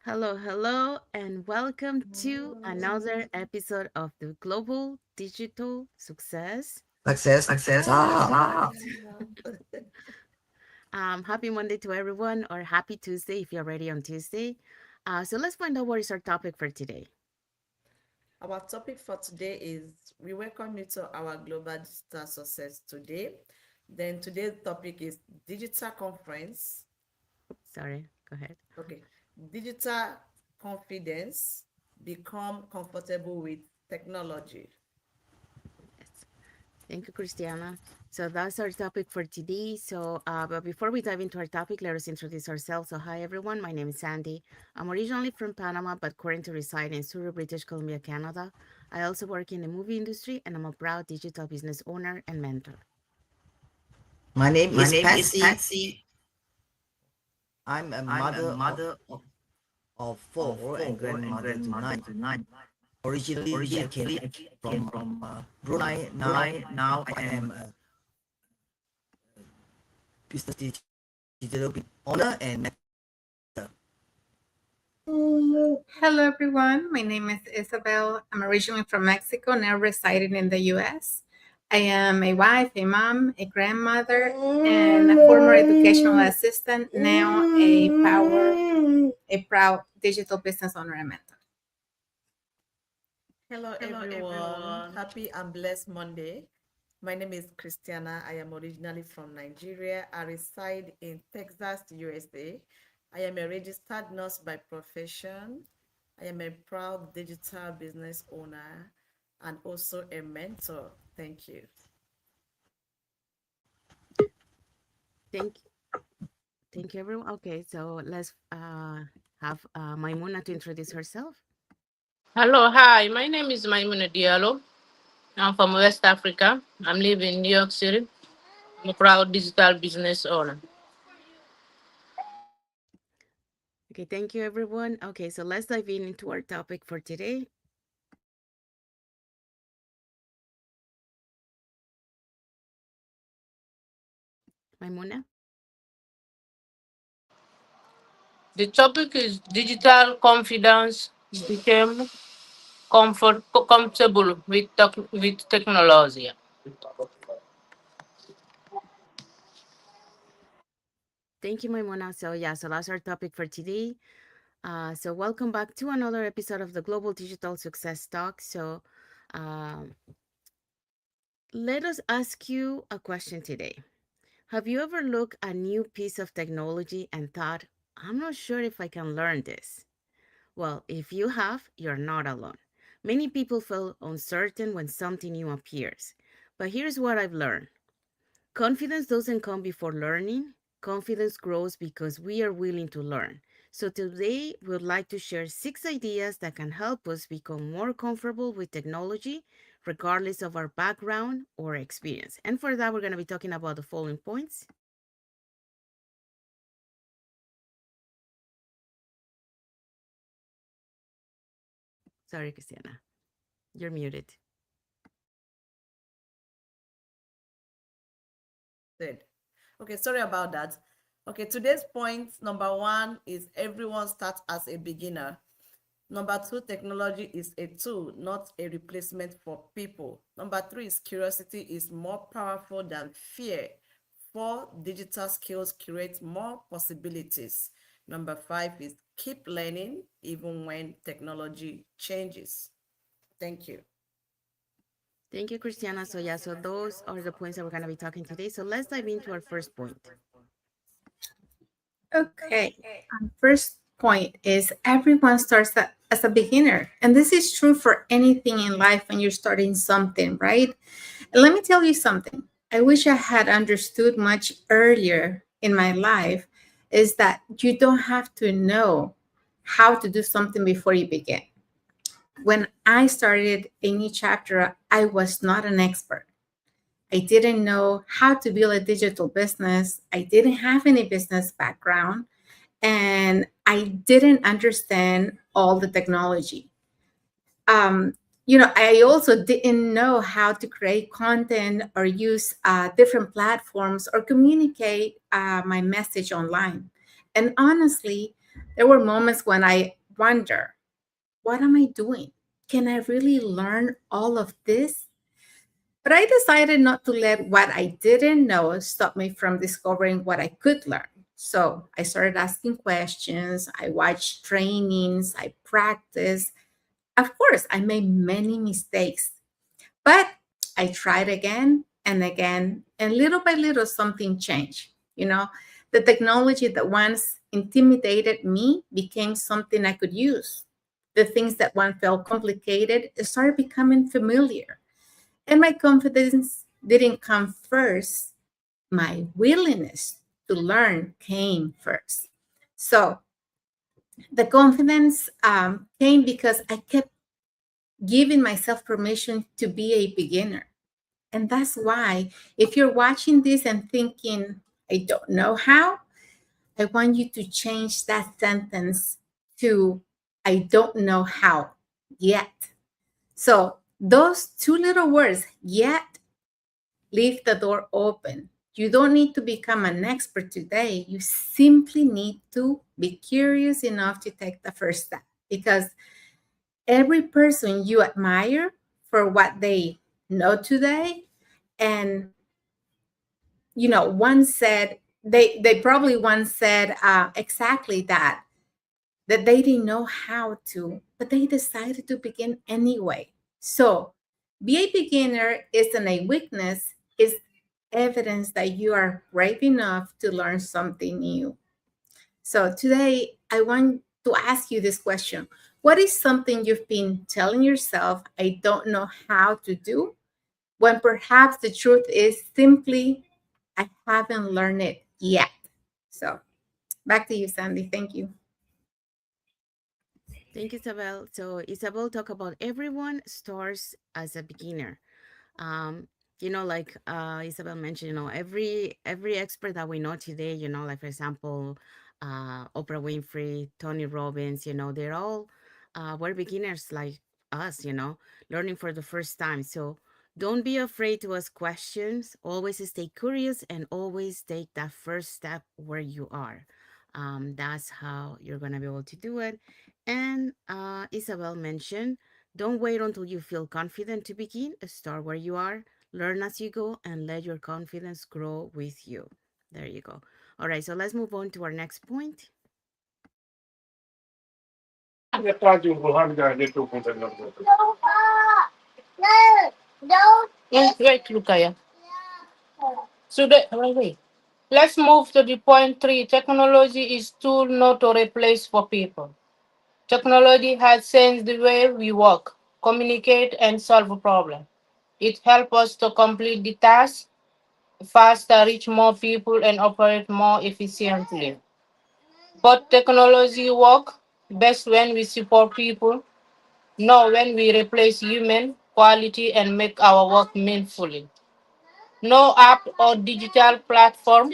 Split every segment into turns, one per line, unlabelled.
Hello, and welcome to another episode of the Global Digital Success
Success.
Talks. Happy Monday to everyone, or happy Tuesday if you're ready on Tuesday. So let's find out what is our topic for today.
Our topic for today is we welcome you to our Global Digital Success today. Then today's topic is digital conference.
Sorry, go ahead.
Okay. Digital confidence, become comfortable with technology.
Yes. Thank you, Christiana. So that's our topic for today. But before we dive into our topic, let us introduce ourselves. So, hi everyone, my name is Sandy. I'm originally from Panama, but currently reside in Surrey, British Columbia, Canada. I also work in the movie industry, and I'm a proud digital business owner and mentor.
My name
My
is
name is
Patsy.
Patsy.
I'm a
I'm a
mother
mother
of
of
four and
four and
grandmother to
grandmother
nine.
to nine.
Originally, I came
Originally, I came
from
from
Brunei. Now
Brunei. Now
I
I
am
am
a business digital owner and mentor.
Hello, everyone. My name is Isabel. I'm originally from Mexico, now residing in the US. I am a wife, a mom, a grandmother, and a former educational assistant, now a proud digital business owner and mentor.
Hello
Hello,
everyone.
everyone.
Happy and blessed Monday. My name is Christiana. I am originally from Nigeria. I reside in Texas, USA. I am a registered nurse by profession. I am a proud digital business owner and also a mentor. Thank you.
Thank, thank you, everyone. Okay, so let's have Maimuna to introduce herself.
Hello, hi. My name is Maimuna Diallo. I'm from West Africa. I'm living in New York City. I'm a proud digital business owner.
Okay, thank you, everyone. Okay, so let's dive into our topic for today. Maimuna.
The topic is digital confidence became comfortable with technology.
Thank you, Maimuna. So that's our topic for today. So welcome back to another episode of the Global Digital Success Talk. Um, let us ask you a question today. Have you ever looked at a new piece of technology and thought, I'm not sure if I can learn this? Well, if you have, you're not alone. Many people feel uncertain when something new appears. But here's what I've learned. Confidence doesn't come before learning. Confidence grows because we are willing to learn. So today, we would like to share 6 ideas that can help us become more comfortable with technology, regardless of our background or experience. And for that, we're going to be talking about the following points. Sorry, Christiana, you're muted.
Good. Okay, sorry about that. Okay, today's point number one is everyone starts as a beginner. Number two, technology is a tool, not a replacement for people. Number three is curiosity is more powerful than fear. Four, digital skills create more possibilities. Number five is keep learning even when technology changes. Thank you.
Thank you, Christiana. So those are the points that we're going to be talking today. So let's dive into our first point.
Okay. First point is everyone starts as a beginner. And this is true for anything in life when you're starting something, right? And let me tell you something. I wish I had understood much earlier in my life is that you don't have to know how to do something before you begin. When I started a new chapter, I was not an expert. I didn't know how to build a digital business. I didn't have any business background and I didn't understand all the technology. Um, I also didn't know how to create content or use different platforms or communicate my message online. And honestly, There were moments when I wonder, what am I doing? Can I really learn all of this? But I decided not to let what I didn't know stop me from discovering what I could learn. So I started asking questions, I watched trainings, I practiced. Of course, I made many mistakes, but I tried again and again, and little by little, something changed. The technology that once intimidated me became something I could use. The things that once felt complicated started becoming familiar. And my confidence didn't come first, my willingness to learn came first. So the confidence came because I kept giving myself permission to be a beginner. And that's why, if you're watching this and thinking, I don't know how, I want you to change that sentence to, I don't know how yet. So, those two little words, yet, leave the door open. You don't need to become an expert today. You simply need to be curious enough to take the first step, because every person you admire for what they know today, and once said, they probably once said exactly that they didn't know how to, but they decided to begin anyway. So be a beginner isn't a weakness, it's evidence that you are brave enough to learn something new. So today I want to ask you this question. What is something you've been telling yourself, I don't know how to do, when perhaps the truth is simply, I haven't learned it yet? So back to you, Sandy. Thank you.
Thank you, Isabel. So Isabel talk about everyone starts as a beginner. um like Isabel mentioned, every expert that we know today, like for example, Oprah Winfrey, Tony Robbins, they're all were beginners like us, learning for the first time. So don't be afraid to ask questions, always stay curious, and always take that first step where you are. That's how you're gonna be able to do it. And Isabel mentioned, don't wait until you feel confident to begin. Start where you are, learn as you go, and let your confidence grow with you. There you go. All right, so let's move on to our next point.
Wait, Lukaya. So wait. Let's move to the point three. Technology is tool, not a replace for people. Technology has changed the way we work, communicate, and solve a problem. It helps us to complete the task faster, reach more people, and operate more efficiently. But technology work best when we support people, not when we replace human quality and make our work meaningfully. No app or digital platform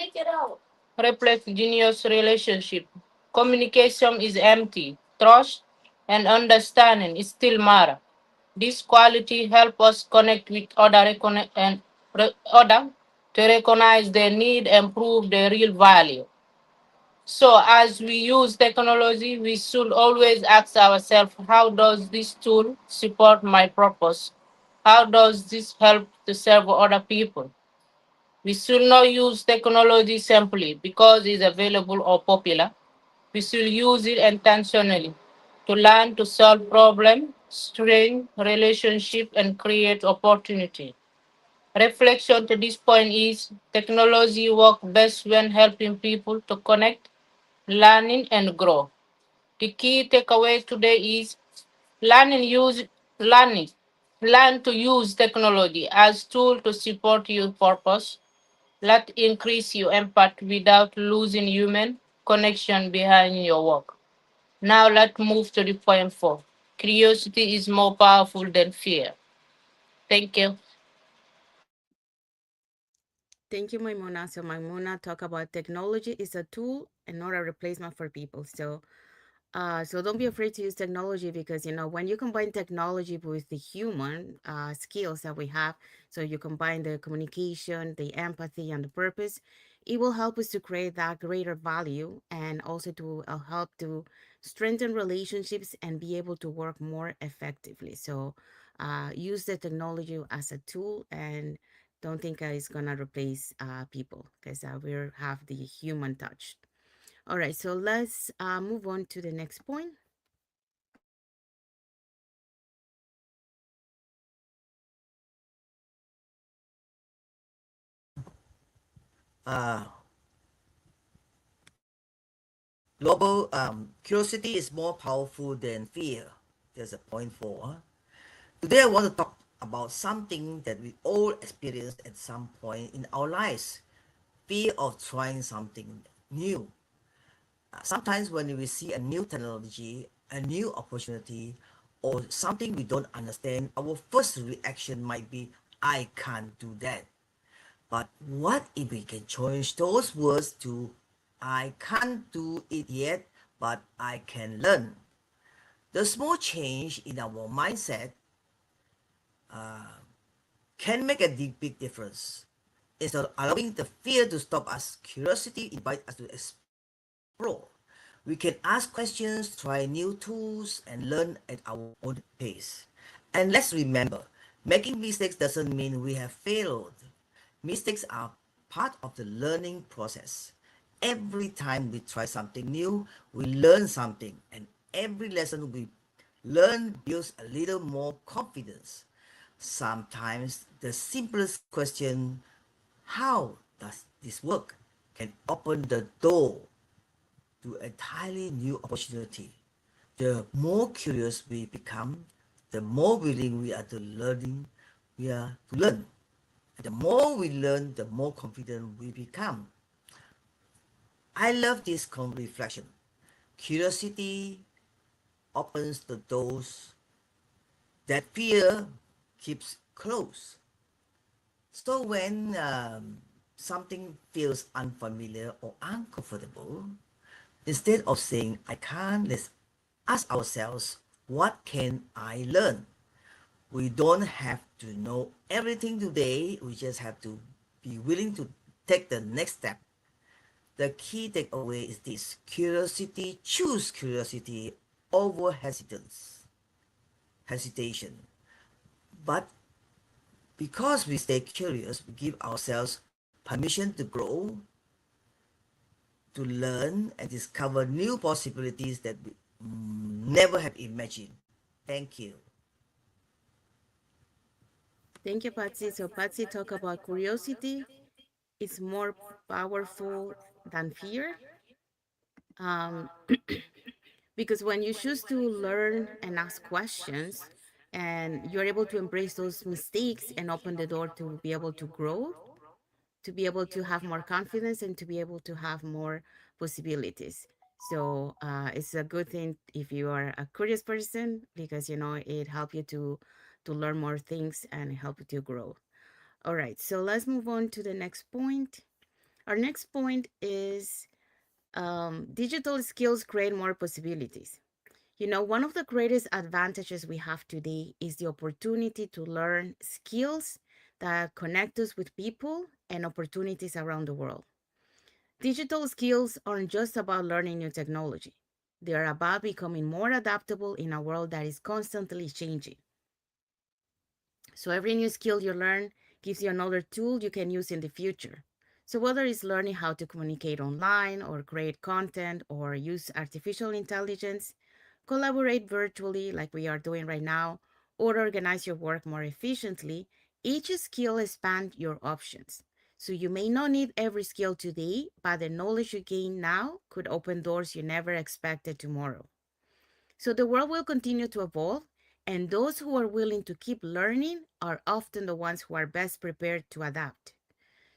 replace genius relationship. Communication is empty. Trust and understanding is still matter. This quality help us connect with other to recognize their need and prove their real value. So as we use technology, we should always ask ourselves, how does this tool support my purpose? How does this help to serve other people? We should not use technology simply because it's available or popular. We should use it intentionally to learn to solve problems, strengthen relationship, and create opportunity. Reflection to this point is technology works best when helping people to connect, learning, and grow. The key takeaway today is learning use learning. Learn to use technology as tool to support your purpose. Let increase your impact without losing human connection behind your work. Now let's move to the point four. Curiosity is more powerful than fear. Thank you.
Thank you, Maimuna. So Maimuna talk about technology is a tool and not a replacement for people. So don't be afraid to use technology, because when you combine technology with the human skills that we have, so you combine the communication, the empathy, and the purpose, It will help us to create that greater value and also to help to strengthen relationships and be able to work more effectively. So use the technology as a tool and don't think it's gonna replace people because we have the human touch. All right, so let's move on to the next point.
Uh, Global curiosity is more powerful than fear. There's a point four. Today, I want to talk about something that we all experience at some point in our lives: fear of trying something new. Sometimes, when we see a new technology, a new opportunity, or something we don't understand, our first reaction might be, I can't do that. But what if we can change those words to I can't do it yet, but I can learn? The small change in our mindset can make a big difference. Instead of allowing the fear to stop us, curiosity invites us to explore. We can ask questions, try new tools, and learn at our own pace. And let's remember, making mistakes doesn't mean we have failed. Mistakes are part of the learning process. Every time we try something new, we learn something, and every lesson we learn builds a little more confidence. Sometimes the simplest question, how does this work, can open the door to a entirely new opportunity. The more curious we become, the more willing we are to learn. And the more we learn, the more confident we become. I love this reflection. Curiosity opens the doors that fear keeps closed. So when something feels unfamiliar or uncomfortable, instead of saying I can't, let's ask ourselves, what can I learn? We don't have to know everything today. We just have to be willing to take the next step. The key takeaway is this: curiosity, choose curiosity over hesitation. But because we stay curious, we give ourselves permission to grow, to learn, and discover new possibilities that we never have imagined. Thank you.
Thank you, Patsy. So Patsy talk about curiosity is more powerful than fear. Um, because when you choose to learn and ask questions and you're able to embrace those mistakes and open the door to be able to grow, to be able to have more confidence and to be able to have more possibilities. So it's a good thing if you are a curious person because you know it helps you to learn more things and help you to grow. All right, so let's move on to the next point. Our next point is digital skills create more possibilities. You know, one of the greatest advantages we have today is the opportunity to learn skills that connect us with people and opportunities around the world. Digital skills aren't just about learning new technology, they are about becoming more adaptable in a world that is constantly changing. So every new skill you learn gives you another tool you can use in the future. So whether it's learning how to communicate online or create content or use artificial intelligence, collaborate virtually like we are doing right now, or organize your work more efficiently, each skill expands your options. So you may not need every skill today, but the knowledge you gain now could open doors you never expected tomorrow. So the world will continue to evolve, and those who are willing to keep learning are often the ones who are best prepared to adapt.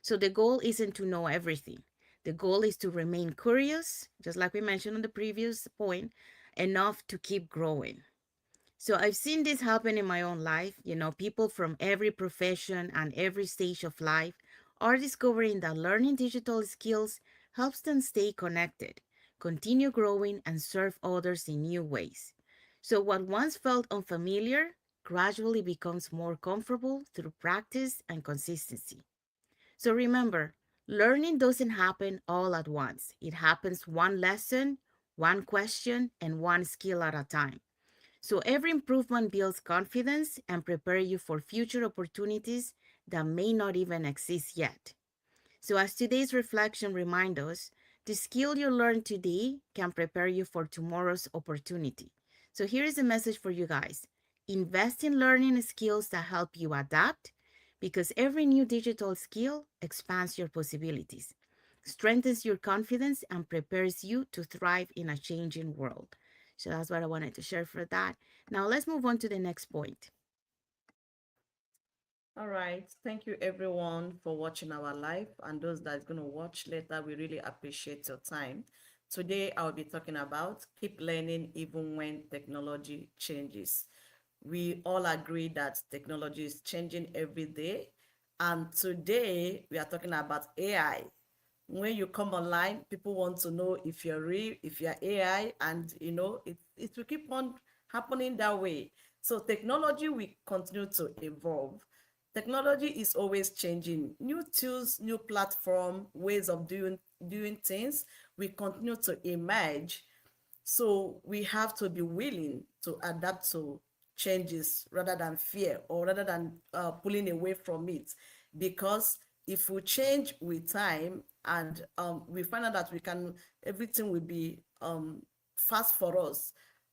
So the goal isn't to know everything. The goal is to remain curious, just like we mentioned on the previous point, enough to keep growing. So I've seen this happen in my own life. You know, people from every profession and every stage of life are discovering that learning digital skills helps them stay connected, continue growing, and serve others in new ways. So what once felt unfamiliar gradually becomes more comfortable through practice and consistency. So remember, Learning doesn't happen all at once. It happens one lesson, one question, and one skill at a time. So every improvement builds confidence and prepare you for future opportunities that may not even exist yet. So as today's reflection reminds us, the skill you learn today can prepare you for tomorrow's opportunity. So here is a message for you guys. Invest in learning skills that help you adapt because every new digital skill expands your possibilities, strengthens your confidence, and prepares you to thrive in a changing world. So that's what I wanted to share for that. Now let's move on to the next point.
All right. Thank you everyone for watching our live, and those that's going to watch later, we really appreciate your time. Today I'll be talking about keep learning even when technology changes. We all agree that technology is changing every day, and today we are talking about AI. When you come online, people want to know if you're real, if you're AI, and it will keep on happening that way. So technology will continue to evolve. Technology is always changing. New tools, new platform, ways of doing things will continue to emerge. So we have to be willing to adapt to changes rather than fear, or rather than pulling away from it. Because if we change with time, and we find out that we can, everything will be fast for us.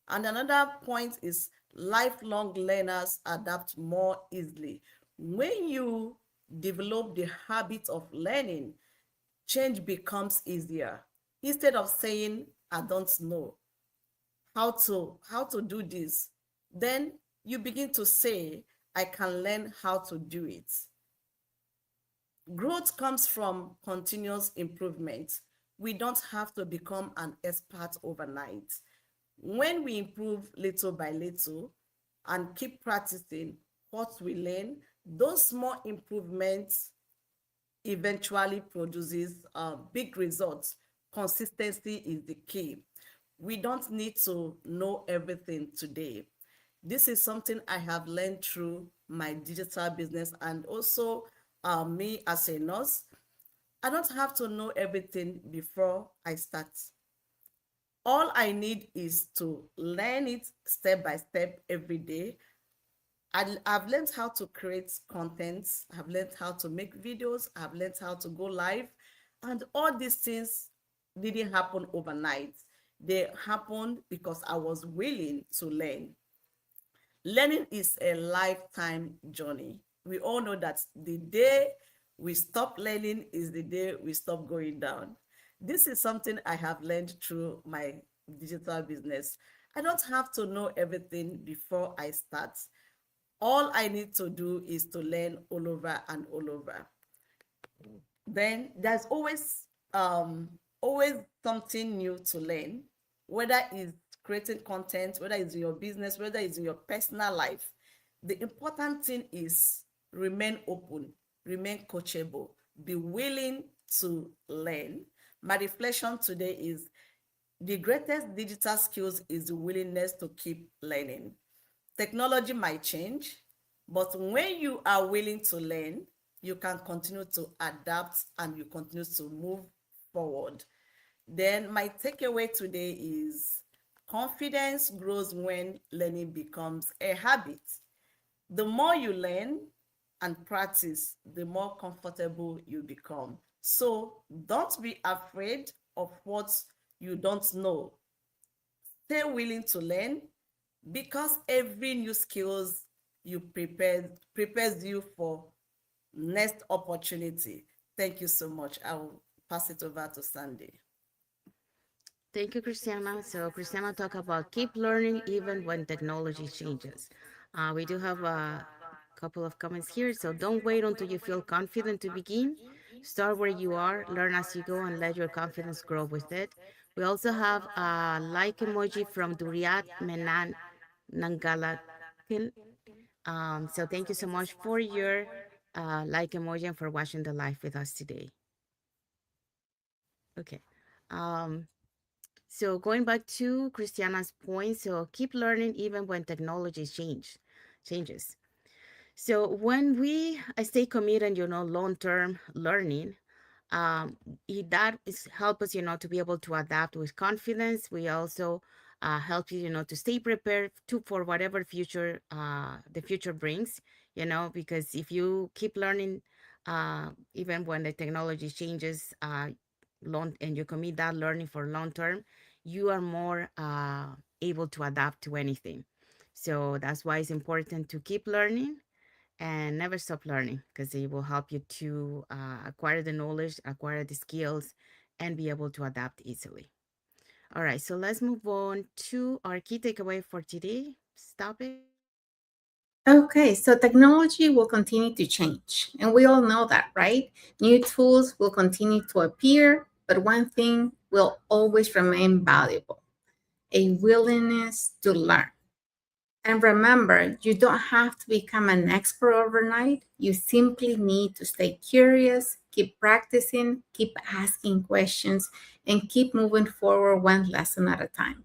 And another point is lifelong learners adapt more easily. When you develop the habit of learning, change becomes easier. Instead of saying, I don't know how to do this, then you begin to say, I can learn how to do it. Growth comes from continuous improvement. We don't have to become an expert overnight. When we improve little by little and keep practicing what we learn, those small improvements eventually produces big results. Consistency is the key. We don't need to know everything today. This is something I have learned through my digital business, and also me as a nurse. I don't have to know everything before I start. All I need is to learn it step by step every day. I've learned how to create content. I've learned how to make videos. I've learned how to go live. And all these things didn't happen overnight. They happened because I was willing to learn. Learning is a lifetime journey. We all know that the day we stop learning is the day we stop going down. This is something I have learned through my digital business. I don't have to know everything before I start. All I need to do is to learn all over and all over. Then there's always something new to learn, whether it's creating content, whether it's in your business, whether it's in your personal life. The important thing is remain open, remain coachable, be willing to learn. My reflection today is the greatest digital skills is the willingness to keep learning. Technology might change, but when you are willing to learn, you can continue to adapt and you continue to move forward. Then my takeaway today is confidence grows when learning becomes a habit. The more you learn and practice, the more comfortable you become. So don't be afraid of what you don't know. Stay willing to learn, because every new skills you prepares you for next opportunity. Thank you so much. I will pass it over to Sandy.
Thank you, Christiana. So, Christiana talk about keep learning even when technology changes. We do have a couple of comments here. So, don't wait until you feel confident to begin. Start where you are, learn as you go, and let your confidence grow with it. We also have a like emoji from Duriat Menan Nangalakin. So, thank you so much for your like emoji and for watching the live with us today. Okay. Um, So going back to Christiana's point, so keep learning even when technology changes. So when we stay committed, long-term learning, um, that is help us, to be able to adapt with confidence. We also help you, to stay prepared to for whatever future the future brings, because if you keep learning, even when the technology changes, long, and you commit that learning for long term, you are more able to adapt to anything. So that's why it's important to keep learning and never stop learning, because it will help you to acquire the knowledge, acquire the skills, and be able to adapt easily. All right, so let's move on to our key takeaway for today's topic.
Okay, so technology will continue to change, and we all know that, right? New tools will continue to appear, but one thing will always remain valuable: a willingness to learn. And remember, you don't have to become an expert overnight. You simply need to stay curious, keep practicing, keep asking questions, and keep moving forward one lesson at a time.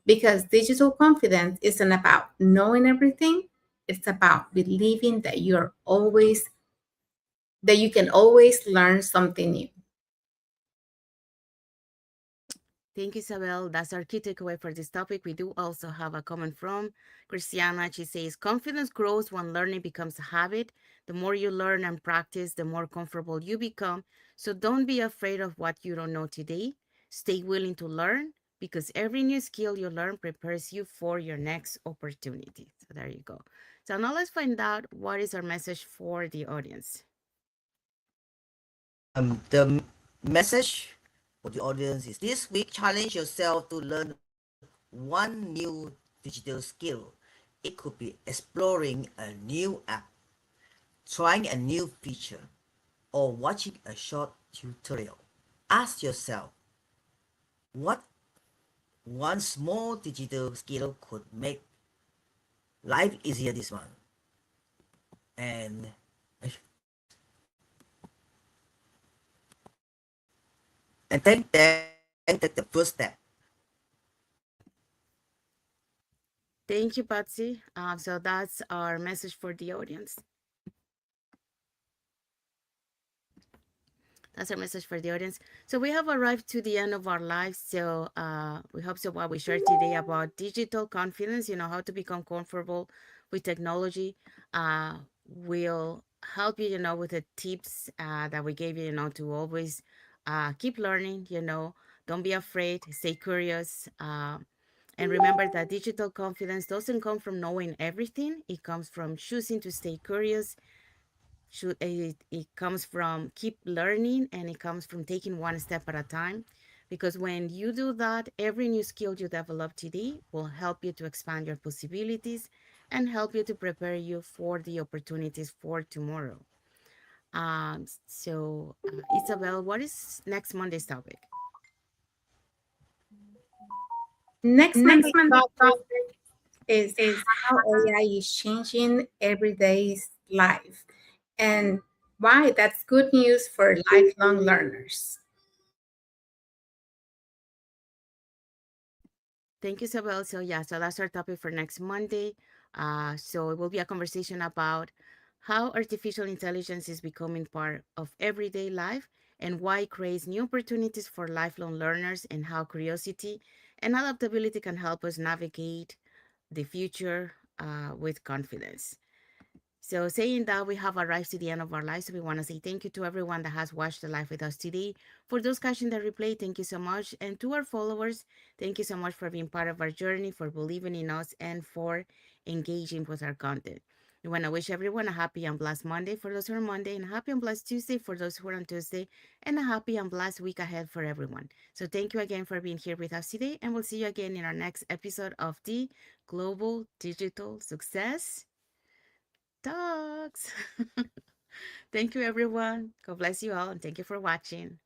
Because digital confidence isn't about knowing everything, it's about believing that you can always learn something new.
Thank you, Isabel. That's our key takeaway for this topic. We do also have a comment from Christiana. She says, confidence grows when learning becomes a habit. The more you learn and practice, the more comfortable you become. So don't be afraid of what you don't know today. Stay willing to learn, because every new skill you learn prepares you for your next opportunity. So there you go. So now let's find out what is our message for the audience.
The message for the audience is this week challenge yourself to learn one new digital skill. It could be exploring a new app, trying a new feature, or watching a short tutorial. Ask yourself, what one small digital skill could make life easier this month? And then take the first step.
Thank you, Patsy. So that's our message for the audience. That's our message for the audience. So we have arrived to the end of our lives. So we hope so what we shared today about digital confidence, how to become comfortable with technology, will help you, with the tips that we gave you, to always keep learning, don't be afraid, stay curious. And remember that digital confidence doesn't come from knowing everything. It comes from choosing to stay curious. It comes from keep learning, and it comes from taking one step at a time, because when you do that, every new skill you develop today will help you to expand your possibilities and help you to prepare you for the opportunities for tomorrow. Isabel, what is next Monday's topic?
Next Monday's topic is how AI is changing everyday's life and why that's good news for lifelong learners.
Thank you, Isabel. So yeah, so that's our topic for next Monday. So it will be a conversation about how artificial intelligence is becoming part of everyday life and why it creates new opportunities for lifelong learners, and how curiosity and adaptability can help us navigate the future with confidence. So, saying that, we have arrived to the end of our live. So, we want to say thank you to everyone that has watched the live with us today. For those catching the replay, thank you so much. And to our followers, thank you so much for being part of our journey, for believing in us, and for engaging with our content. We want to wish everyone a happy and blessed Monday for those who are on Monday, and a happy and blessed Tuesday for those who are on Tuesday, and a happy and blessed week ahead for everyone. So, thank you again for being here with us today, and we'll see you again in our next episode of the Global Digital Success Talks. Thank you, everyone. God bless you all, and thank you for watching.